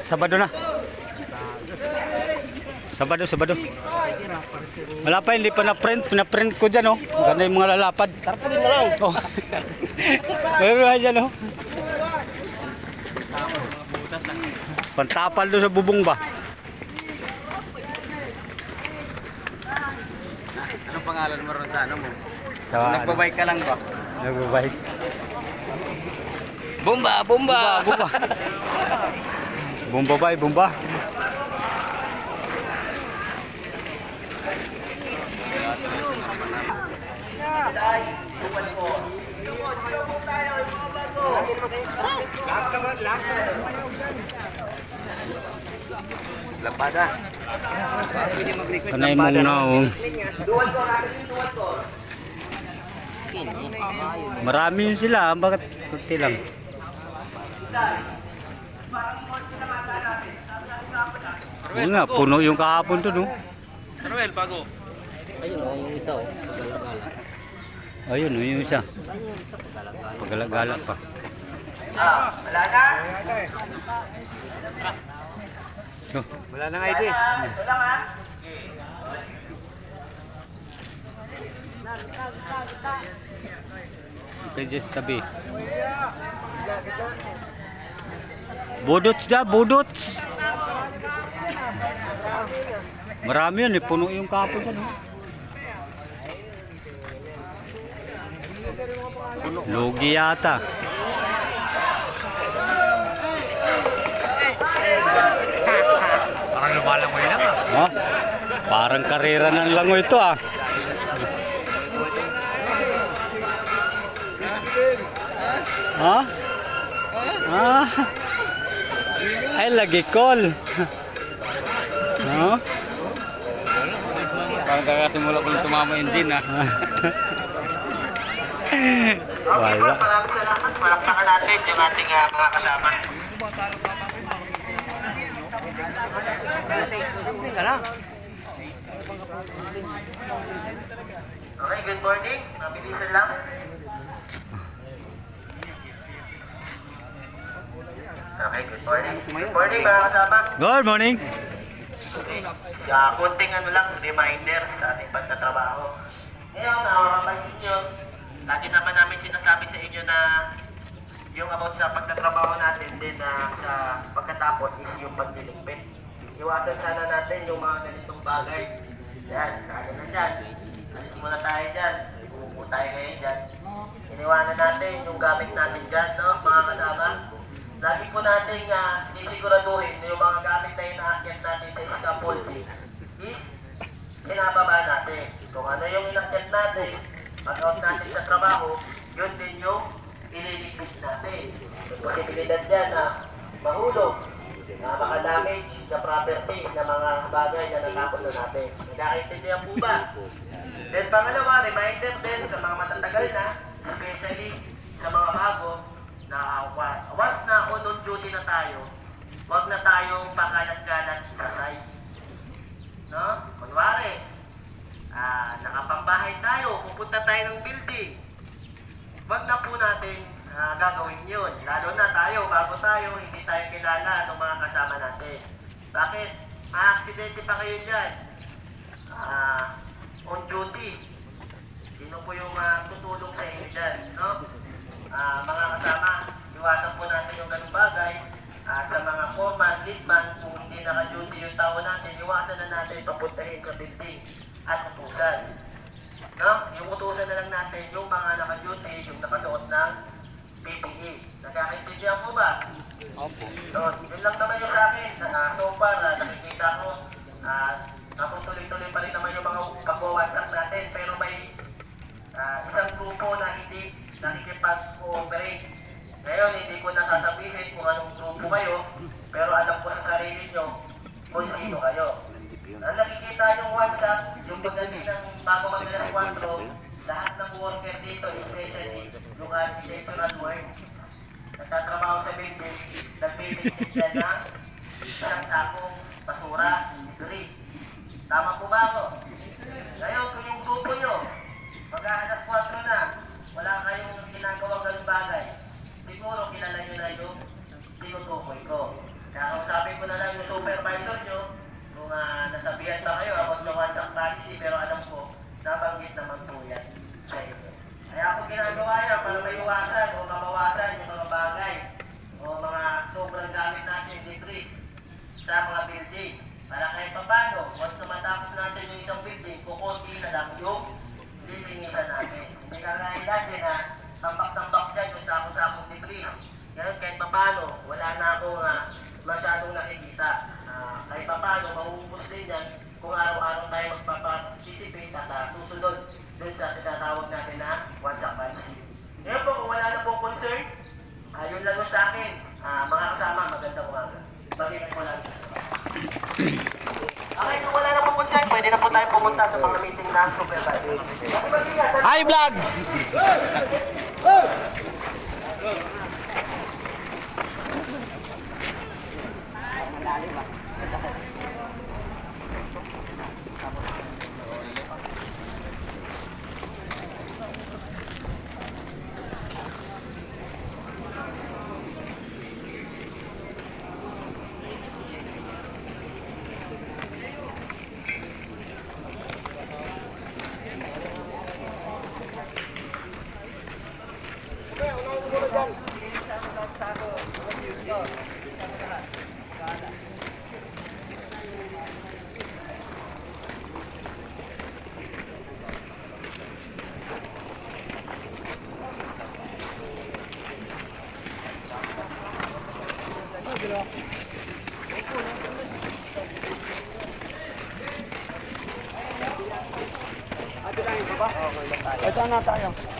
Sabado na. Sabado. Wala pa, hindi pa na-print. Pina-print ko dyan, oh. Ganda yung mga lalapad. Tarpulin mo lang. Oh. Meron na dyan, oh. Pantapal doon sa bubong ba? Anong pangalan mo ron sa ano mo? Sa, Nagbabike ka lang ba? Nagbabike. Bomba! Bomba. Bomba ba? Bomba. Lapada. Kanay mong naong. Marami yun sila. Bakit kunti lang? Oo nga, puno yung kahapon to, no? Manuel, bago. Ayun o, yung isa o, paggalagala. Ayun, yung isa. Paggalagala pa. Wala na? Oh. Wala nang ID. Wala nga. Okay, just tabi. Budots da, budots. Marami yun, puno yung kahapon dyan. Lugi yata. Parang lumalangoy lang ah. Oh, parang karera ng langoy ito ah. Ha? Ah? Ay, lagi call. Ha? Parang kakasimula ko lang tumama engine ah. Wala. Maraming salamat. Palakpakan natin yung ating mga kasama. Okay, good morning. Mabilisan lang. Okay, good morning. Good morning mga kasama. Good morning. Kunting ano lang, reminder sa ating pagtatrabaho. Ngayon, makapansin nyo, lagi naman namin sinasabi sa inyo na yung about sa pagtatrabaho natin din sa pagkatapos is yung pagliligpit. Iwasan sana natin yung mga ganitong bagay. Yan, kaya na dyan. Alis muna tayo dyan. Ibubuo tayo ngayon dyan. Iniwanan natin yung gamit natin dyan, no, mga kasama. Lagi po natin sisiguraduhin na yung mga gamit na inaakyat natin sa scaffolding is pinababa natin. Kung ano yung inakyat natin, pag-out natin sa trabaho, yun din yung ililigpit natin. May posibilidad dyan na mahulog, na makadamage sa property ng mga bagay na natapos na natin. Nagkakaintindihan po ba? Then pangalawa, reminder din sa mga matatagal na, especially sa mga bago, na once na on duty na tayo, huwag na tayong pakalat-kalat sa site. No? Kunwari, nakapambahay tayo, pupunta tayo ng building. Huwag na po natin gagawin yun. Lalo na tayo, bago tayo, hindi tayo kilala ng mga kasama natin. Bakit? Ma-aksidente pa kayo dyan. On duty. Sino po yung tutulong sa inyo dyan? No? Mga kasama, iwasan po natin yung ganung bagay. Sa mga foreman, leadman, kung hindi naka-duty yung tao natin, iwasan na natin papuntahin sa building at utusan. No? Yung utusan na lang natin yung mga naka-duty, yung nakasuot ng PPE. Nagkakaintindihan po ba? Opo. So, yun lang naman yung sa akin. So far, nakikita ko, naputuloy-tuloy pa rin naman yung mga pagwawasak natin. Pero may isang grupo na hindi nakikipag-cooperate. Ngayon, hindi ko nasasabihin kung anong grupo kayo, pero alam ko sa sarili nyo kung sino kayo. Ang nakikita yung WhatsApp, yung pagdating ng bago mag-alas 4, lahat ng worker dito, especially yung architectural work, nagtatrabaho sa building, nagbibigit yan ng isang sakong basura, debris. Tama po ba ako? Ngayon, kung yung grupo nyo, mag-alas 4 na, wala kayong ginagawang ganung bagay, siguro kilala nyo na yung tinutukoy ko. Kaya sa mga building. Para kahit pa paano, once na matapos natin yung isang building, kukunti na lang yung lilinisan natin. Hindi kagaya dati na tambak-tambak dyan yung sako-sakong debris. Ngayon kahit pa paano, wala na akong masyadong nakikita. Kahit pa paano, mauubos din yan kung araw-araw tayo magpaparticipate at susunod dun sa tinatawag natin na WhatsApp policy. Ngayon po, kung wala na pong concern, yun lang yung sa akin. Mga kasama, magandang umaga. Balikan ko lang. Okay, kung wala na pong concern, pwede na po tayo pumunta sa mga meeting na supervisor. Hi, vlog! Saan na tayo?